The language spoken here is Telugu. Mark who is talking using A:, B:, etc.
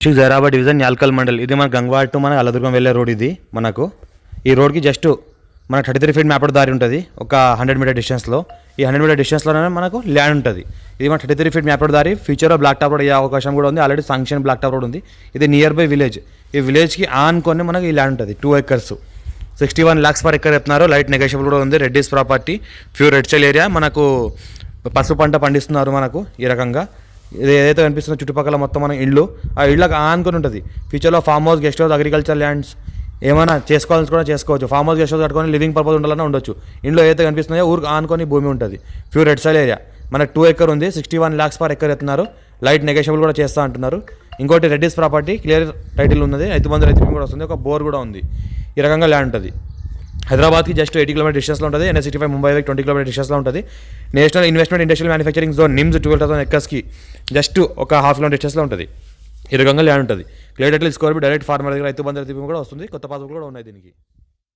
A: District Zaheerabad division Yalkal mandal. ఇది మన గంగవాడ టు మన అల్లదుర్గం వెళ్ళే రోడ్. ఇది మనకు ఈ రోడ్కి జస్ట్ మనకు 33 ఫీట్ మ్యాప్డ్ దారి ఉంటుంది ఒక 100 మీటర్ డిస్టెన్స్లో. ఈ 100 మీటర్ డిస్టెన్స్లోనే మనకు ల్యాండ్ ఉంటుంది. ఇది మన 33 ఫీట్ మ్యాప్డ్ దారి. ఫ్యూచర్లో బ్లాక్ టాప్ రోడ్ అయ్యే అవకాశం కూడా ఉంది. Already sanction black top road ఉంది. ఇది నియర్ బై విలేజ్. ఈ విలేజ్కి ఆనుకొని మనకు ఈ ల్యాండ్ ఉంటుంది. 2 acres 61 lakhs per acre చెప్తున్నారు. లైట్ నెగోషియబుల్ కూడా ఉంది. Reddy's property, pure red soil area. మనకు పసుపు పంట పండిస్తున్నారు మనకు ఈ రకంగా. ఇది ఏదైతే కనిపిస్తుందో చుట్టుపక్కల మొత్తం మన ఇళ్ళు, ఆ ఇళ్ళకి ఆనుకొని ఉంటుంది. ఫ్యూచర్లో farm house, guest house, agriculture lands ఏమైనా చేసుకోవాల్సి కూడా చేసుకోవచ్చు. ఫామ్ హౌస్, గెస్ట్ హౌస్ కట్టుకొని లివింగ్ పర్పస్ ఉండాలన్నా ఉండొచ్చు. ఇంట్లో ఏదైతే కనిపిస్తుందో ఊరికి ఆనుకొని భూమి ఉంటుంది. Pure red soil area. మనకు 2 acre ఉంది. 61 lakhs per acre ఎత్తున్నారు. లైట్ నెగోషియబుల్ కూడా చేస్తూ అంటున్నారు. ఇంకోటి రెడ్డిస్ ప్రాపర్టీ, క్లియర్ టైటిల్ ఉన్నది. రైతు బంధు కూడా వస్తుంది. ఒక బోర్ కూడా ఉంది. ఈ రకంగా ల్యాండ్ ఉంటుంది. హైదరాబాద్కి జస్ట్ 80 km డిస్టెన్స్లో ఉంటుంది. NH65 ముంబై 20 km డిస్టెన్స్లో ఉంటుంది. National investment industrial manufacturing zone NIMZ 12,000 acresకి జస్ట్ ఒక 1/2 km డిస్టెన్స్లో ఉంటుంది. ఈ రకంగా ల్యాండ్ ఉంటుంది. Clear title score direct farmer దగ్గర రైతు బంధు కూడా వస్తుంది. కొత్త పాస్బుక్ కూడా ఉన్నాయి దీనికి.